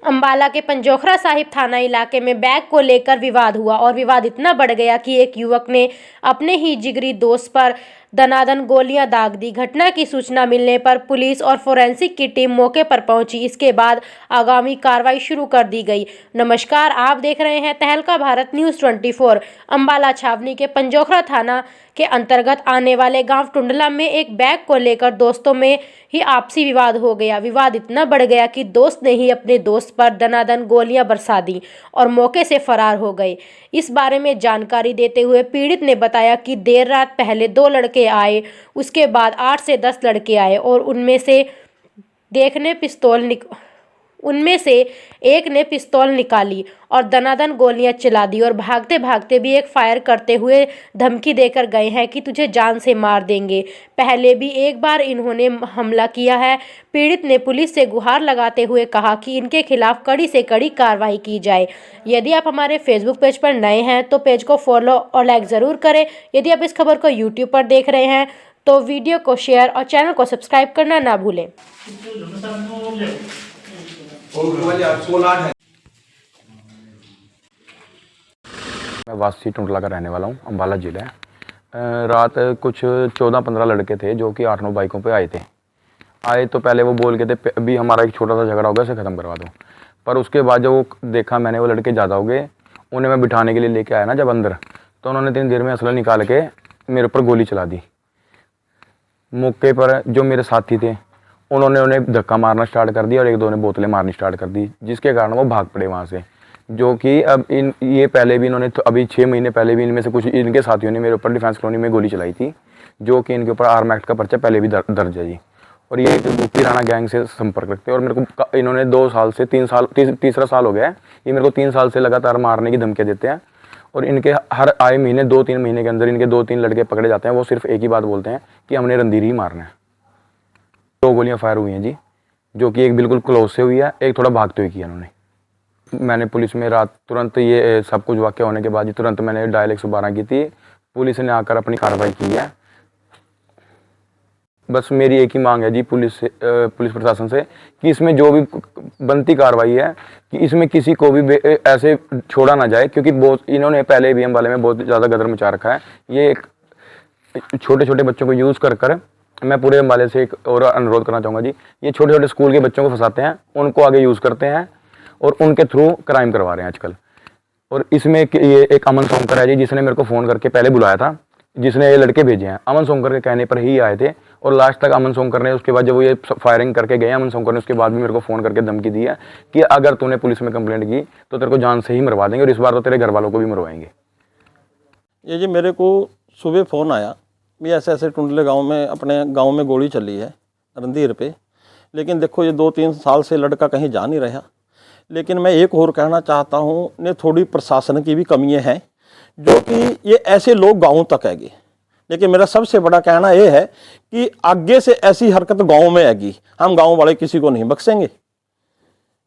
अंबाला के पंजोखरा साहिब थाना इलाके में बैग को लेकर विवाद हुआ और विवाद इतना बढ़ गया कि एक युवक ने अपने ही जिगरी दोस्त पर दनादन गोलियां दाग दी। घटना की सूचना मिलने पर पुलिस और फोरेंसिक की टीम मौके पर पहुंची। इसके बाद आगामी कार्रवाई शुरू कर दी गई। नमस्कार, आप देख रहे हैं तहलका भारत न्यूज़ 24। अंबाला छावनी के पंजोखरा थाना के अंतर्गत आने वाले गांव टुंडला में एक बैग को लेकर दोस्तों में ही आपसी विवाद हो गया। विवाद इतना बढ़ गया कि दोस्त ने ही अपने दोस्त पर दनादन गोलियां बरसा दी और मौके से फरार हो गए। इस बारे में जानकारी देते हुए पीड़ित ने बताया कि देर रात पहले 2 लड़के आए, उसके बाद 8 से 10 लड़के आए और उनमें से एक ने पिस्तौल निकाली और दनादन गोलियां चला दी और भागते भागते भी एक फायर करते हुए धमकी देकर गए हैं कि तुझे जान से मार देंगे। पहले भी एक बार इन्होंने हमला किया है। पीड़ित ने पुलिस से गुहार लगाते हुए कहा कि इनके खिलाफ कड़ी से कड़ी कार्रवाई की जाए। यदि आप हमारे फेसबुक पेज पर नए हैं तो पेज को फॉलो और लाइक ज़रूर करें। यदि आप इस खबर को यूट्यूब पर देख रहे हैं तो वीडियो को शेयर और चैनल को सब्सक्राइब करना ना भूलें। मैं वासी टुंडला का रहने वाला हूँ, अंबाला ज़िला है। रात कुछ 14-15 लड़के थे जो कि 8-9 बाइकों पे आए तो पहले वो बोल के थे अभी हमारा एक छोटा सा झगड़ा हो गया, उसे ख़त्म करवा दो। पर उसके बाद जब वो देखा मैंने वो लड़के ज़्यादा हो गए, उन्हें मैं बिठाने के लिए लेके आया ना जब अंदर, तो उन्होंने 3 देर में असला निकाल के मेरे ऊपर गोली चला दी। मौके पर जो मेरे साथी थे उन्होंने उन्हें धक्का मारना स्टार्ट कर दिया और 1-2 ने बोतलें मारनी स्टार्ट कर दी, जिसके कारण वो भाग पड़े वहाँ से। जो कि अब ये पहले भी इन्होंने अभी 6 महीने पहले भी इनमें से कुछ इनके साथियों ने मेरे ऊपर डिफेंस कॉलोनी में गोली चलाई थी, जो कि इनके ऊपर आर्म एक्ट का पर्चा पहले भी दर्ज है जी। और ये किराना गैंग से संपर्क रखते हैं और मेरे को इन्होंने 2 साल से 3 साल तीसरा साल हो गया है, ये मेरे को 3 साल से लगातार मारने की धमकियाँ देते हैं। और इनके हर आए महीने 2-3 महीने के अंदर इनके 2-3 लड़के पकड़े जाते हैं। वो सिर्फ एक ही बात बोलते हैं कि हमने रणधीर ही मारना है। 2 गोलियाँ फायर हुई हैं जी, जो कि एक बिल्कुल क्लोज से हुई है, एक थोड़ा भागते हुए किया उन्होंने। मैंने पुलिस में रात तुरंत ये सब कुछ वाक़या होने के बाद ही तुरंत मैंने डायल 112 की थी। पुलिस ने आकर अपनी कार्रवाई की है। बस मेरी एक ही मांग है जी पुलिस प्रशासन से कि इसमें जो भी बनती कार्रवाई है कि इसमें किसी को भी ऐसे छोड़ा ना जाए, क्योंकि बहुत इन्होंने पहले भी अंबाले में बहुत ज़्यादा गदर मचा रखा है। ये छोटे छोटे बच्चों को यूज़ कर मैं पूरे अंबाले से एक और अनुरोध करना चाहूँगा जी, ये छोटे छोटे स्कूल के बच्चों को फंसाते हैं, उनको आगे यूज़ करते हैं और उनके थ्रू क्राइम करवा रहे हैं आजकल। और इसमें ये एक अमन सोमकर है जी, जिसने मेरे को फ़ोन करके पहले बुलाया था, जिसने ये लड़के भेजे हैं। अमन सोमकर के कहने पर ही आए थे और लास्ट तक अमन सोमकर ने, उसके बाद जब वो ये फायरिंग करके गए अमन सोमकर ने, उसके बाद भी मेरे को फ़ोन करके धमकी दी है कि अगर तूने पुलिस में कंप्लेंट की तो तेरे को जान से ही मरवा देंगे और इस बार तो तेरे घर वालों को भी मरवाएंगे। ये जी मेरे को सुबह फ़ोन आया भी ऐसे ऐसे टुंडले गांव में अपने गांव में गोली चली है रणधीर पे। लेकिन देखो ये 2-3 साल से लड़का कहीं जा नहीं रहा। लेकिन मैं एक और कहना चाहता हूँ, ने थोड़ी प्रशासन की भी कमियाँ हैं जो कि ये ऐसे लोग गाँव तक आएगी। लेकिन मेरा सबसे बड़ा कहना ये है कि आगे से ऐसी हरकत गाँव में आएगी, हम गाँव वाले किसी को नहीं बख्शेंगे।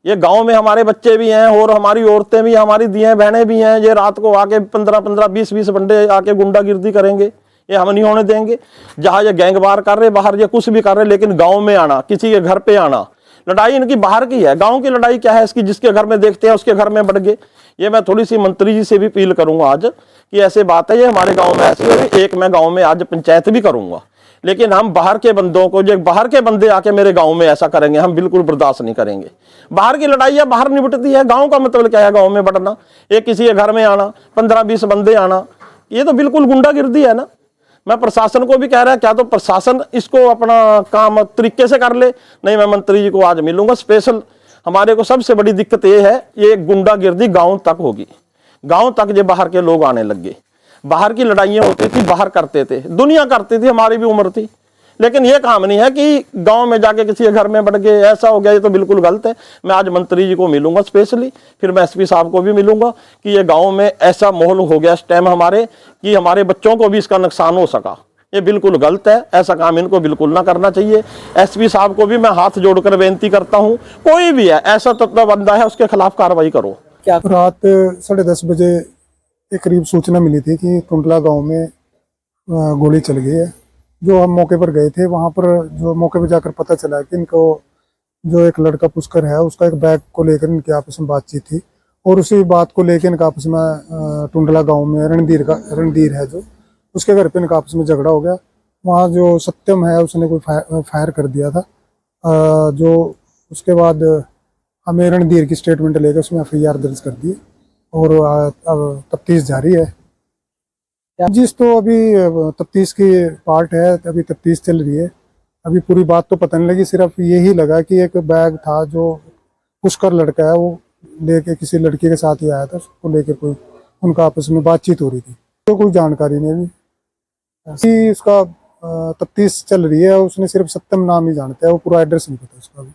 ये गांव में हमारे बच्चे भी हैं और हमारी औरतें भी, हमारी दियाँ बहनें भी हैं। ये रात को आके 15-15, 20-20 बंदे आके गुंडागिर्दी करेंगे, ये हम नहीं होने देंगे। जहाँ ये गैंगवार कर रहे बाहर, ये कुछ भी कर रहे, लेकिन गांव में आना, किसी के घर पे आना, लड़ाई इनकी बाहर की है। गांव की लड़ाई क्या है इसकी, जिसके घर में देखते हैं उसके घर में बढ़ गए। ये मैं थोड़ी सी मंत्री जी से भी अपील करूंगा आज कि ऐसे बात है, ये हमारे गाँव में ऐसी है। एक मैं गाँव में आज पंचायत भी करूंगा, लेकिन हम बाहर के बंदों को, जो बाहर के बंदे आके मेरे गांव में ऐसा करेंगे, हम बिल्कुल बर्दाश्त नहीं करेंगे। बाहर की लड़ाई है बाहर निपटती है, गांव का मतलब क्या है गांव में बढ़ना, एक किसी के घर में आना, 15-20 बंदे आना, ये तो बिल्कुल गुंडागिर्दी है ना। मैं प्रशासन को भी कह रहा है, क्या तो प्रशासन इसको अपना काम तरीके से कर ले। नहीं, मैं मंत्री जी को आज मिलूंगा स्पेशल। हमारे को सबसे बड़ी दिक्कत ये है, ये गुंडागिर्दी गाँव तक होगी। गाँव तक ये बाहर के लोग आने लग गए। बाहर की लड़ाइयाँ होती थी, बाहर करते थे, दुनिया करती थी, हमारी भी उम्र थी। लेकिन ये काम नहीं है कि गांव में जाके किसी के घर में बढ़ गए, ऐसा हो गया, ये तो बिल्कुल गलत है। मैं आज मंत्री जी को मिलूंगा स्पेशली, फिर मैं एसपी साहब को भी मिलूंगा कि ये गांव में ऐसा माहौल हो गया इस टाइम हमारे कि हमारे बच्चों को भी इसका नुकसान हो सका। ये बिल्कुल गलत है, ऐसा काम इनको बिल्कुल ना करना चाहिए। एसपी साहब को भी मैं हाथ जोड़कर बेनती करता हूँ, कोई भी है ऐसा तत्व बंदा है उसके खिलाफ कार्रवाई करो। क्या रात 10:30 बजे एक करीब सूचना मिली थी कि टुंडला गांव में गोली चल गई है। जो हम मौके पर गए थे, वहां पर जो मौके पर जाकर पता चला कि इनको जो एक लड़का पुष्कर है उसका एक बैग को लेकर इनकी आपस में बातचीत थी, और उसी बात को लेकर इनका आपस में टुंडला गांव में रणधीर है जो, उसके घर पे इनका आपस में झगड़ा हो गया। वहाँ जो सत्यम है उसने कोई फायर कर दिया था, जो उसके बाद हमें रणधीर की स्टेटमेंट लेकर उसमें FIR दर्ज कर दी और अब तफ्तीश जारी है। जिस तो अभी तफ्तीश की पार्ट है, अभी तफ्तीश चल रही है, अभी पूरी बात तो पता नहीं लगी, सिर्फ यही लगा कि एक बैग था जो पुष्कर लड़का है वो लेके किसी लड़की के साथ ही आया था, उसको लेकर कोई उनका आपस में बातचीत हो रही थी, तो कोई जानकारी नहीं अभी। उसका तफ्तीश चल रही है, उसने सिर्फ सत्यम नाम ही जानता है, वो पूरा एड्रेस नहीं पता उसका भी।